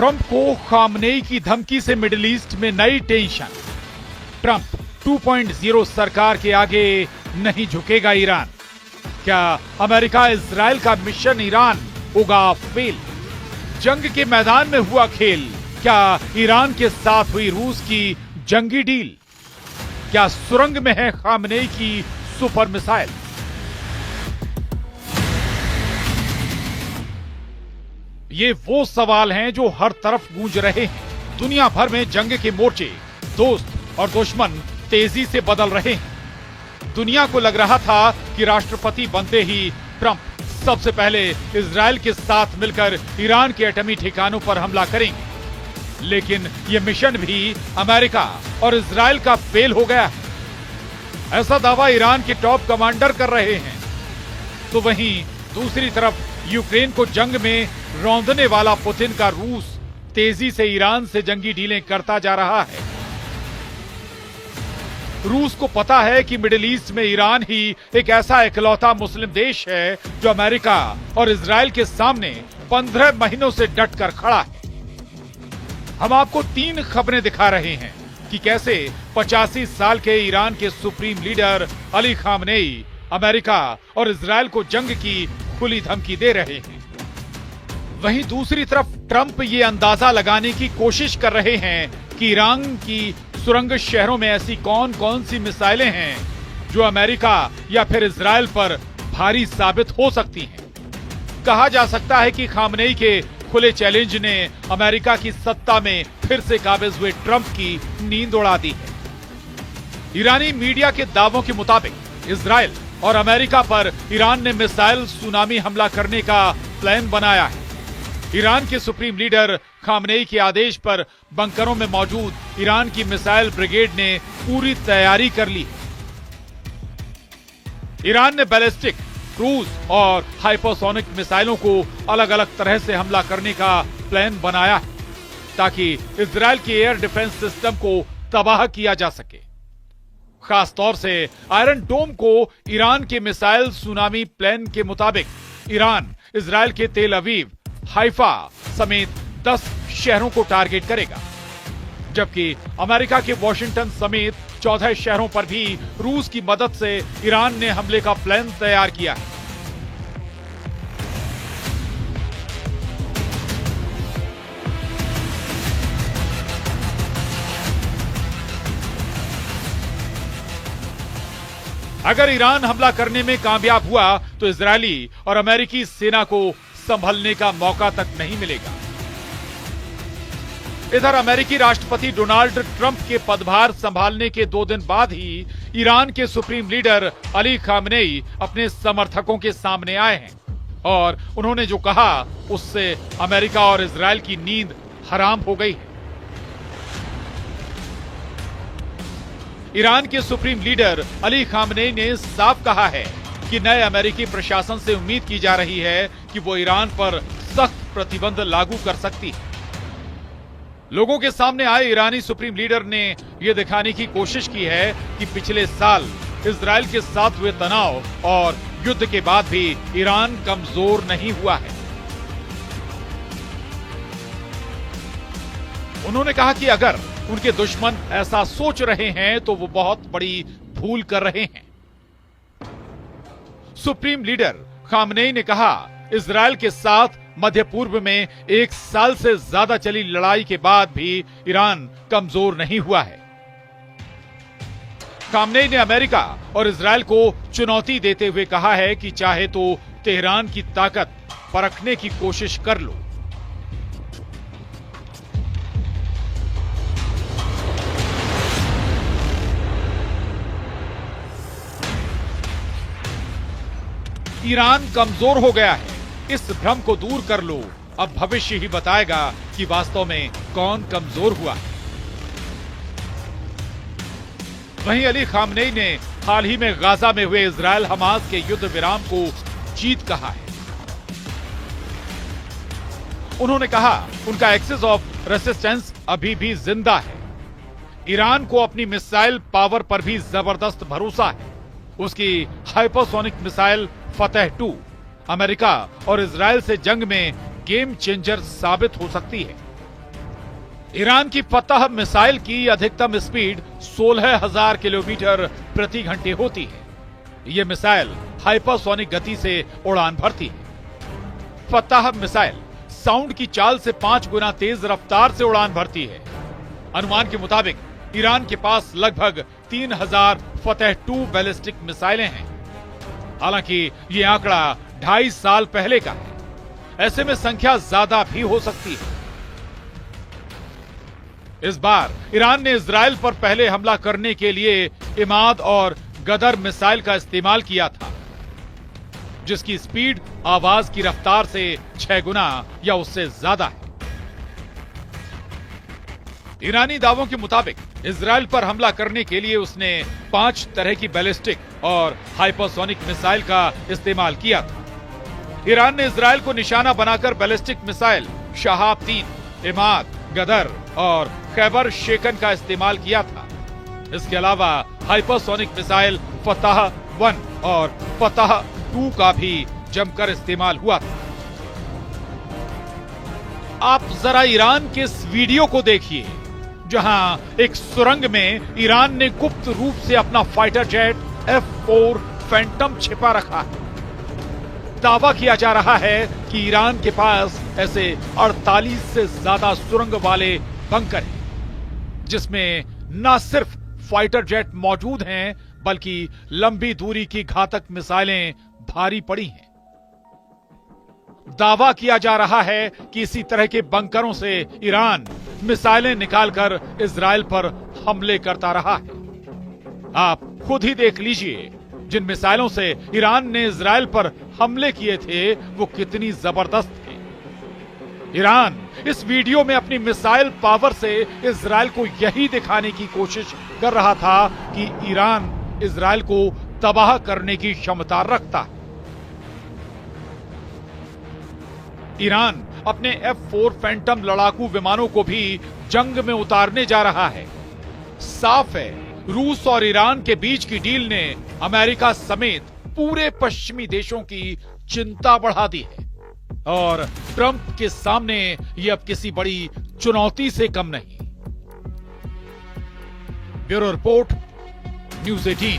Trump को Khamenei की धमकी से मिडिल ईस्ट में नई टेंशन। ट्रंप 2.0 सरकार के आगे नहीं झुकेगा ईरान। क्या अमेरिका इजराइल का मिशन ईरान होगा फेल? जंग के मैदान में हुआ खेल। क्या ईरान के साथ हुई रूस की जंगी डील? क्या सुरंग में है खामनेई की सुपर मिसाइल? ये वो सवाल हैं जो हर तरफ गूंज रहे हैं। दुनिया भर में जंग के मोर्चे, दोस्त और दुश्मन तेजी से बदल रहे हैं। दुनिया को लग रहा था कि राष्ट्रपति बनते ही ट्रंप सबसे पहले इजराइल के साथ मिलकर ईरान के एटमी ठिकानों पर हमला करेंगे, लेकिन यह मिशन भी अमेरिका और इजराइल का फेल हो गया है। ऐसा दावा ईरान के टॉप कमांडर कर रहे हैं। तो वहीं दूसरी तरफ यूक्रेन को जंग में रौंदने वाला पुतिन का रूस तेजी से ईरान से जंगी डीलें करता जा रहा है। रूस को पता है कि मिडिल ईस्ट में ईरान ही एक ऐसा इकलौता मुस्लिम देश है जो अमेरिका और इजराइल के सामने 15 महीनों से डटकर खड़ा है। हम आपको 3 खबरें दिखा रहे हैं कि कैसे 85 साल के ईरान के supreme leader Ali Khamenei America और इजराइल को जंग की खुली धमकी दे रहे हैं। वहीं दूसरी तरफ ट्रंप ये अंदाजा लगाने की कोशिश कर रहे हैं कि ईरान की सुरंग शहरों में ऐसी कौन कौन सी मिसाइलें हैं जो अमेरिका या फिर इजराइल पर भारी साबित हो सकती हैं। कहा जा सकता है कि खामनेई के खुले चैलेंज ने अमेरिका की सत्ता में फिर से काबिज हुए ट्रंप की नींद उड़ा दी है। ईरानी मीडिया के दावों के मुताबिक इजराइल और अमेरिका पर ईरान ने मिसाइल सुनामी हमला करने का प्लान बनाया है। ईरान के सुप्रीम लीडर खामनेई के आदेश पर बंकरों में मौजूद ईरान की मिसाइल ब्रिगेड ने पूरी तैयारी कर ली है। ईरान ने बैलिस्टिक, क्रूज और हाइपरसोनिक मिसाइलों को अलग अलग तरह से हमला करने का प्लान बनाया है ताकि इजराइल के एयर डिफेंस सिस्टम को तबाह किया जा सके। खासतौर से आयरन डोम को ईरान के मिसाइल सुनामी प्लान के मुताबिक ईरान इजराइल के तेल अवीव, हाइफा समेत 10 शहरों को टारगेट करेगा, जबकि अमेरिका के वॉशिंगटन समेत 14 शहरों पर भी रूस की मदद से ईरान ने हमले का प्लान तैयार किया है। अगर ईरान हमला करने में कामयाब हुआ तो इजरायली और अमेरिकी सेना को संभलने का मौका तक नहीं मिलेगा। इधर अमेरिकी राष्ट्रपति डोनाल्ड ट्रंप के पदभार संभालने के 2 दिन बाद ही ईरान के सुप्रीम लीडर अली खामनेई अपने समर्थकों के सामने आए हैं और उन्होंने जो कहा उससे अमेरिका और इजराइल की नींद हराम हो गई है। ईरान के सुप्रीम लीडर अली खामनेई ने साफ कहा है कि नए अमेरिकी प्रशासन से उम्मीद की जा रही है कि वो ईरान पर सख्त प्रतिबंध लागू कर सकती है। लोगों के सामने आए ईरानी सुप्रीम लीडर ने यह दिखाने की कोशिश की है कि पिछले साल इजराइल के साथ हुए तनाव और युद्ध के बाद भी ईरान कमजोर नहीं हुआ है। उन्होंने कहा कि अगर उनके दुश्मन ऐसा सोच रहे हैं तो वो बहुत बड़ी भूल कर रहे हैं। सुप्रीम लीडर खामनेई ने कहा, इजराइल के साथ मध्य पूर्व में 1 साल से ज्यादा चली लड़ाई के बाद भी ईरान कमजोर नहीं हुआ है। खामनेई ने अमेरिका और इजराइल को चुनौती देते हुए कहा है कि चाहे तो तेहरान की ताकत परखने की कोशिश कर लो। ईरान कमजोर हो गया है, इस भ्रम को दूर कर लो। अब भविष्य ही बताएगा कि वास्तव में कौन कमजोर हुआ है। वहीं अली खामनेई ने हाल ही में गाजा में हुए इजराइल हमास के युद्ध विराम को जीत कहा है। उन्होंने कहा उनका एक्सिस ऑफ रेसिस्टेंस अभी भी जिंदा है। ईरान को अपनी मिसाइल पावर पर भी जबरदस्त भरोसा है। उसकी हाइपरसोनिक मिसाइल फतेह 2 अमेरिका और इजराइल से जंग में गेम चेंजर साबित हो सकती है। ईरान की फतह मिसाइल की अधिकतम स्पीड 16,000 किलोमीटर प्रति घंटे होती है। यह मिसाइल हाइपरसोनिक गति से उड़ान भरती है। फतह मिसाइल साउंड की चाल से 5 गुना तेज रफ्तार से उड़ान भरती है। अनुमान के मुताबिक ईरान के पास लगभग 3,000 फतह-2 बैलिस्टिक मिसाइलें हैं। हालांकि यह आंकड़ा 2.5 साल पहले का है। ऐसे में संख्या ज्यादा भी हो सकती है। इस बार ईरान ने इजराइल पर पहले हमला करने के लिए इमाद और गदर मिसाइल का इस्तेमाल किया था, जिसकी स्पीड आवाज की रफ्तार से 6 गुना या उससे ज्यादा है। ईरानी दावों के मुताबिक इजराइल पर हमला करने के लिए उसने 5 तरह की बैलिस्टिक और हाइपरसोनिक मिसाइल का इस्तेमाल किया था। ईरान ने इजराइल को निशाना बनाकर बैलिस्टिक मिसाइल शहाब-3, इमाद, गदर और खैबर शेकन का इस्तेमाल किया था। इसके अलावा हाइपरसोनिक मिसाइल फतह-1 और फतह-2 का भी जमकर इस्तेमाल हुआ था। आप जरा ईरान के इस वीडियो को देखिए, जहां एक सुरंग में ईरान ने गुप्त रूप से अपना फाइटर जेट F-4 फैंटम छिपा रखा है। दावा किया जा रहा है कि ईरान के पास ऐसे 48 से ज्यादा सुरंग वाले बंकर हैं, जिसमें न सिर्फ फाइटर जेट मौजूद हैं, बल्कि लंबी दूरी की घातक मिसाइलें भारी पड़ी हैं। दावा किया जा रहा है कि इसी तरह के बंकरों से ईरान मिसाइलें निकालकर इजराइल पर हमले करता रहा है। आप खुद ही देख लीजिए, जिन मिसाइलों से ईरान ने इजराइल पर हमले किए थे वो कितनी जबरदस्त थे। ईरान इस वीडियो में अपनी मिसाइल पावर से इजराइल को यही दिखाने की कोशिश कर रहा था कि ईरान इजराइल को तबाह करने की क्षमता रखता है। ईरान अपने F-4 फैंटम लड़ाकू विमानों को भी जंग में उतारने जा रहा है। साफ है, रूस और ईरान के बीच की डील ने अमेरिका समेत पूरे पश्चिमी देशों की चिंता बढ़ा दी है और ट्रंप के सामने ये अब किसी बड़ी चुनौती से कम नहीं। Bureau report, news 18।